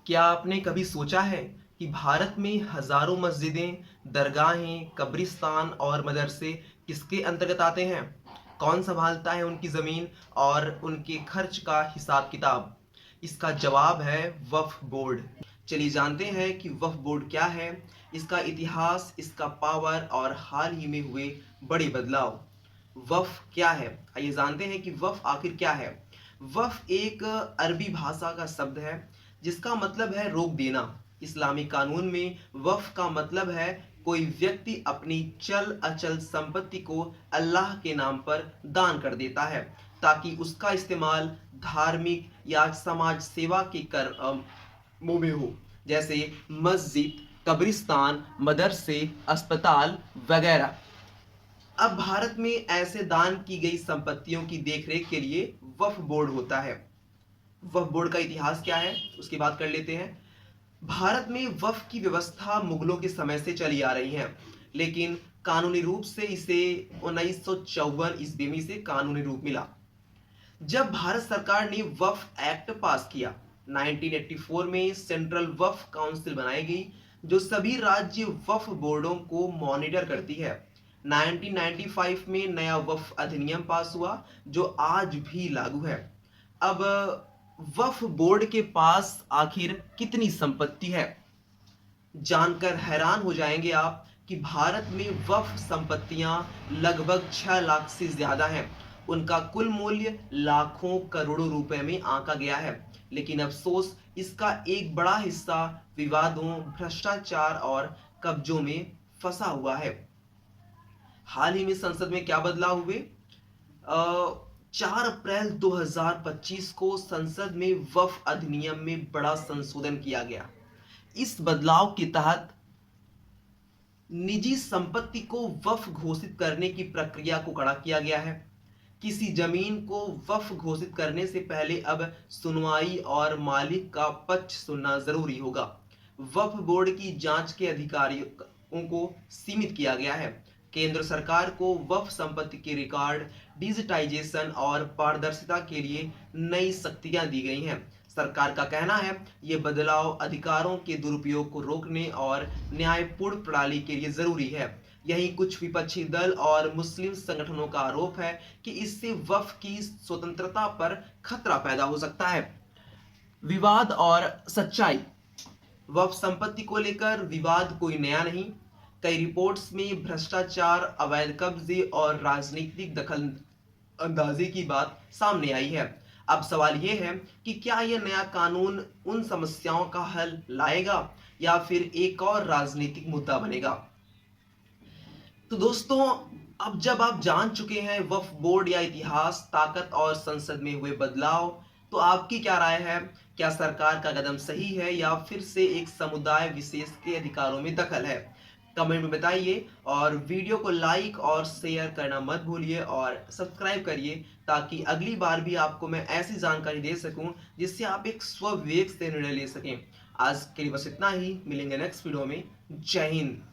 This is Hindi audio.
क्या आपने कभी सोचा है कि भारत में हजारों मस्जिदें, दरगाहें, कब्रिस्तान और मदरसे किसके अंतर्गत आते हैं? कौन संभालता है उनकी जमीन और उनके खर्च का हिसाब किताब? इसका जवाब है वक्फ बोर्ड। चलिए जानते हैं कि वक्फ बोर्ड क्या है, इसका इतिहास, इसका पावर और हाल ही में हुए बड़े बदलाव। वफ़ क्या है? आइए जानते हैं कि वफ़ आखिर क्या है। वफ़ एक अरबी भाषा का शब्द है जिसका मतलब है रोक देना। इस्लामी कानून में वफ़ का मतलब है कोई व्यक्ति अपनी चल अचल संपत्ति को अल्लाह के नाम पर दान कर देता है ताकि उसका इस्तेमाल धार्मिक या समाज सेवा के कर्मों में हो, जैसे मस्जिद, कब्रिस्तान, मदरसे, अस्पताल वगैरह। अब भारत में ऐसे दान की गई संपत्तियों की देखरेख के लिए वक्फ बोर्ड होता है। वक्फ बोर्ड का इतिहास क्या है उसकी बात कर लेते हैं। भारत में वक्फ की व्यवस्था मुगलों के समय से चली आ रही है, लेकिन कानूनी रूप से इसे 1954 ईस्वी में से कानूनी रूप मिला जब भारत सरकार ने वक्फ एक्ट पास किया। 1984 में सेंट्रल वक्फ काउंसिल बनाई गई जो सभी राज्य वक्फ बोर्डों को मॉनिटर करती है। 1995 में नया वक्फ अधिनियम पास हुआ जो आज भी लागू है। अब वक्फ बोर्ड के पास आखिर कितनी संपत्ति है? जानकर हैरान हो जाएंगे आप कि भारत में वक्फ संपत्तियां लगभग 6 लाख से ज्यादा हैं। उनका कुल मूल्य लाखों करोड़ों रुपए में आंका गया है, लेकिन अफसोस इसका एक बड़ा हिस्सा विवादों, भ्रष्टाचार और कब्जों में फंसा हुआ है। हाल ही में संसद में क्या बदलाव हुए? 4 अप्रैल 2025 को संसद में वक्फ अधिनियम में बड़ा संशोधन किया गया। इस बदलाव के तहत निजी संपत्ति को वक्फ घोषित करने की प्रक्रिया को कड़ा किया गया है। किसी जमीन को वक्फ घोषित करने से पहले अब सुनवाई और मालिक का पक्ष सुनना जरूरी होगा। वक्फ बोर्ड की जांच के अधिकारियों को सीमित किया गया है। केंद्र सरकार को वक्फ संपत्ति के रिकॉर्ड, डिजिटाइजेशन और पारदर्शिता के लिए नई शक्तियां दी गई हैं। सरकार का कहना है ये बदलाव अधिकारों के दुरुपयोग को रोकने और न्यायपूर्ण प्रणाली के लिए जरूरी है। यही कुछ विपक्षी दल और मुस्लिम संगठनों का आरोप है कि इससे वक्फ की स्वतंत्रता पर खतरा पैदा हो सकता है। विवाद और सच्चाई। वक्फ संपत्ति को लेकर विवाद कोई नया नहीं। कई रिपोर्ट्स में भ्रष्टाचार, अवैध कब्जे और राजनीतिक दखल अंदाजी की बात सामने आई है। अब सवाल यह है कि क्या यह नया कानून उन समस्याओं का हल लाएगा या फिर एक और राजनीतिक मुद्दा बनेगा? तो दोस्तों, अब जब आप जान चुके हैं वक्फ बोर्ड या इतिहास, ताकत और संसद में हुए बदलाव, तो आपकी क्या राय है? क्या सरकार का कदम सही है या फिर से एक समुदाय विशेष के अधिकारों में दखल है? कमेंट में बताइए और वीडियो को लाइक और शेयर करना मत भूलिए और सब्सक्राइब करिए ताकि अगली बार भी आपको मैं ऐसी जानकारी दे सकूं जिससे आप एक स्वविवेक से निर्णय ले सकें। आज के लिए बस इतना ही, मिलेंगे नेक्स्ट वीडियो में। जय हिंद।